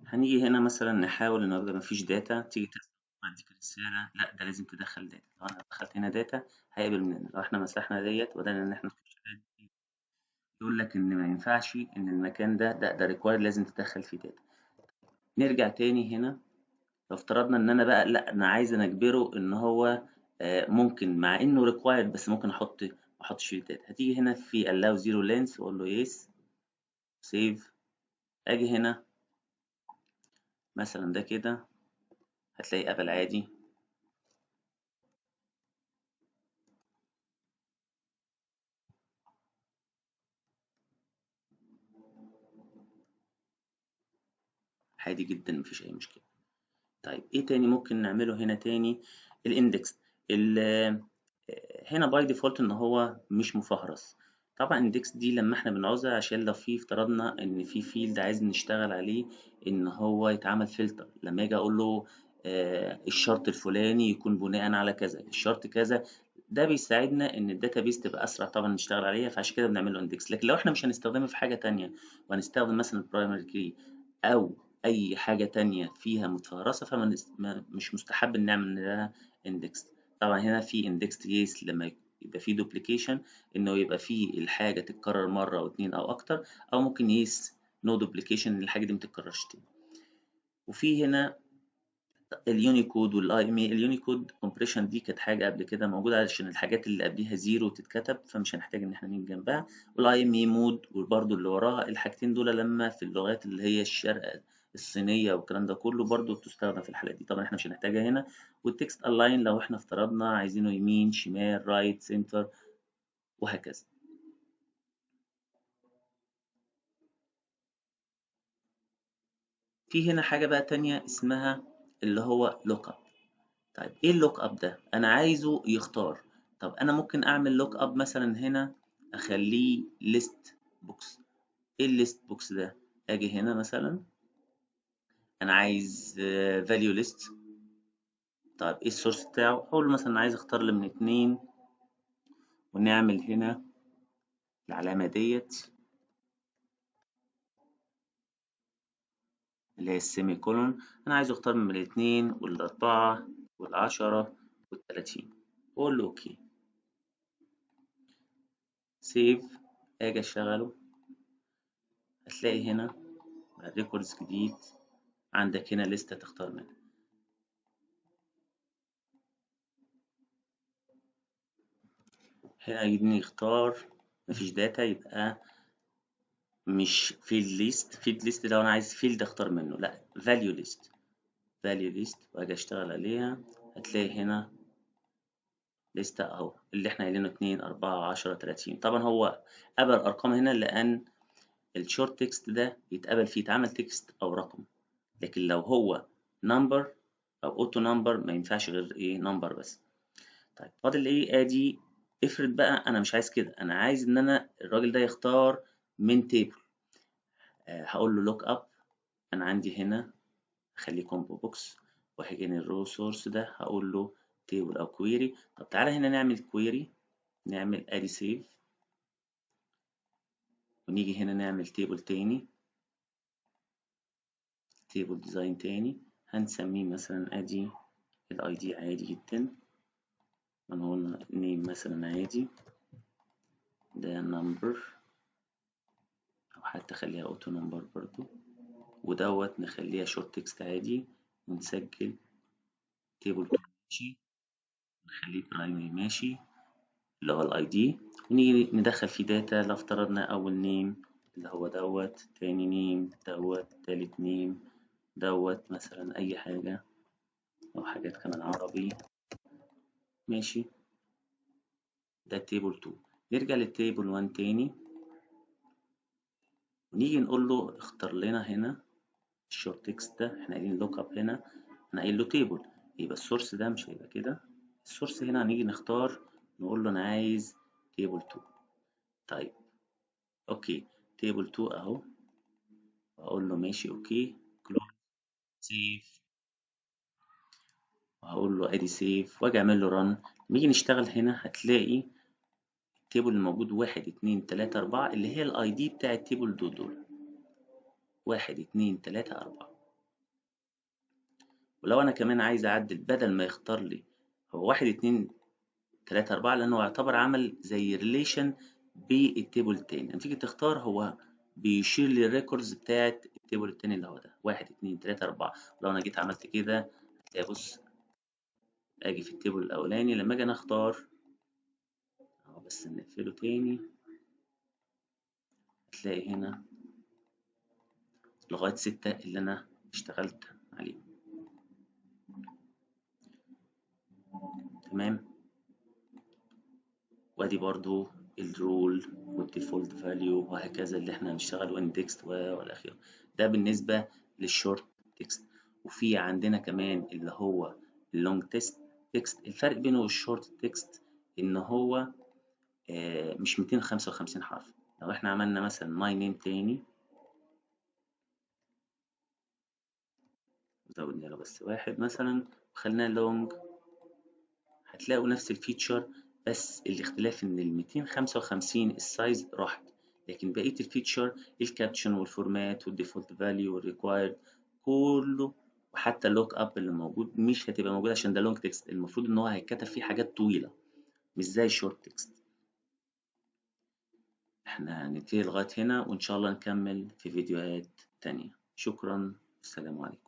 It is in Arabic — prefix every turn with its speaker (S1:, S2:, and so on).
S1: هنيجي هنا مثلا نحاول النهارده مفيش داتا، تيجي تديك رسالة لا ده لازم تدخل داتا. لو انا دخلت هنا داتا هيقبل مننا. لو احنا مسحنا ديت وبدأنا ان احنا نخش يقول لك ان ما ينفعش، ان المكان ده ريكواير لازم تدخل فيه داتا. نرجع تاني هنا. لو افترضنا ان انا بقى لا انا عايز اجبره ان هو ممكن مع انه ريكوايرد بس ممكن ما احطش فيه داتا. هتيجي هنا في allow zero length واقول له يس سيف. اجي هنا مثلا ده كده هتلاقي قبل عادي. عادي جدا مفيش اي مشكلة. طيب ايه تاني ممكن نعمله هنا تاني؟ الاندكس هنا باي ديفولت ان هو مش مفهرس. طبعا الاندكس دي لما احنا بنعوزها عشان لو في افترضنا ان في فيلد عايز نشتغل عليه ان هو يتعمل فلتر، لما اجي اقول له الشرط الفلاني يكون بناء على كذا الشرط كذا، ده بيساعدنا ان الداتابيس تبقى اسرع طبعا نشتغل عليها، فعشان كده بنعمل له اندكس. لكن لو احنا مش هنستخدمه في حاجه تانية وهنستخدم مثلا البرايمري كي او اي حاجه تانية فيها متفهرسه مش مستحب ان نعمل لها اندكس. طبعا هنا في اندكس كيس لما يبقى في دوبليكيشن، انه يبقى في الحاجه تتكرر مره او اتنين او اكتر، او ممكن يس نو دوبليكيشن الحاجه دي متتكررش تاني. وفي هنا اليونيكود والاي ام اي. اليونيكود كومبريشن دي كانت حاجه قبل كده موجوده عشان الحاجات اللي قبليها زيرو تتكتب، فمش هنحتاج ان احنا نيجي جنبها. والاي ام اي مود وبرده اللي وراها، الحاجتين دول لما في اللغات اللي هي الشرق الصينيه والكلام ده كله برضو بتستخدم في الحالات دي، طبعا احنا مش هنحتاجها هنا. والتكست الاين لو احنا افترضنا عايزينه يمين شمال رايت سنتر وهكذا. في هنا حاجه بقى تانية اسمها اللي هو لوك اب. طيب ايه اللوك اب ده؟ انا عايزه يختار. طب انا ممكن اعمل لوك اب مثلا هنا اخليه ليست بوكس. ايه الليست بوكس ده؟ اجي هنا مثلا انا عايز فاليو ليست. طيب ايه السورس بتاعه؟ اقول له مثلا عايز اختار لي من اتنين، ونعمل هنا العلامة ديت اللي هي السيمي كولون. انا عايز اختار من الاتنين والاربعة والعشرة والتلاتين، اقول له اوكي سيف. اجي اشغله هتلاقي هنا ريكوردز جديد، عندك هنا لستة تختار منها. هنا يجيبني يختار مفيش داتا، يبقى مش فيلد ليست. فيلد ليست لو انا عايز فيلد اختار منه، لا فاليو ليست. فاليو ليست واجي اشتغل عليها هتلاقي هنا لستة اهو اللي احنا قايلينه 2 4 10 30. طبعا هو قبل ارقام هنا لان الشورت تكست ده يتقبل فيه يتعمل تكست او رقم، لكن لو هو نمبر او اوتو نمبر ما ينفعش غير ايه نمبر بس. طيب فاضل ايه؟ ادي افرض بقى انا مش عايز كده، انا عايز ان انا الراجل ده يختار من تيبل. هقول له لوك اب. انا عندي هنا اخليه كومبو بوكس، وهاجي الرو سورس ده هقول له تيبل او كويري. طب تعالى هنا نعمل كويري، نعمل ادي سيف، ونيجي هنا نعمل تيبل تاني، تيبل ديزاين تاني هنسميه مثلا ادي الاي دي عادي جدا، ونقول نيم مثلا عادي ده نمبر، او حتى خليها اوتو نمبر برضو، ودوت نخليها شورت تكست عادي، ونسجل تيبل ماشي، نخليه برايمري ماشي اللي هو الاي دي، ونيجي ندخل فيه داتا. لو افترضنا اول نيم اللي هو دوت، تاني نيم دوت، تالت نيم دوت، مثلا اي حاجة او حاجات كمان عربي ماشي. ده تيبل 2. نرجع للتيبل 1 تاني، ونيجي نقول له اختار لنا هنا الشورت تكست ده. احنا قايلين لوك اب هنا، انا قايل له تيبل، يبقى السورس ده مش هيبقى كده. السورس هنا هنيجي نختار نقول له انا عايز تيبل 2. طيب اوكي تيبل 2 اهو، واقول له ماشي اوكي كلوز سيف، وهقول له ادي سيف واجي اعمل له رن. نيجي نشتغل هنا هتلاقي التيبل الموجود 1 2 3 4 اللي هي الاي دي بتاع التيبل دول 1 2 3 4. ولو انا كمان عايز اعدل بدل ما يختار لي هو 1 2 3 4، لانه يعتبر عمل زي ريليشن بالتيبل التاني. لما تيجي تختار هو بيشير للريكوردز بتاعت التيبل التاني اللي هو ده 1 2 3 4. لو انا جيت عملت كده هتلاقي بص، اجي في التيبل الاولاني لما اجي انا اختار اهو، بس نقفله تاني، هتلاقي هنا لغاية 6 اللي انا اشتغلت عليه. تمام. وادي برضو الرول والديفولت فاليو وهكذا اللي احنا هنشتغل واندكست والاخير. ده بالنسبة للشورت تكست. وفي عندنا كمان اللي هو اللونج تكست. الفرق بينه والشورت تكست ان هو مش 255 حرف. لو احنا عملنا مثلا ماي نيم تاني زودنا له بس واحد مثلا وخليناه لونج، هتلاقوا نفس الفيتشر، بس الاختلاف ان ال 255 السايز راحت، لكن بقية الفيتشر الكابشن والفورمات والديفولت فاليو والريكوايرد كله، وحتى اللوك اب اللي موجود مش هتبقى موجود عشان ده لونج تكست. المفروض ان هو هيتكتب فيه حاجات طويلة مش زي الشورت تكست. احنا هنبتدي لغاية هنا وان شاء الله نكمل في فيديوهات تانية. شكرا، السلام عليكم.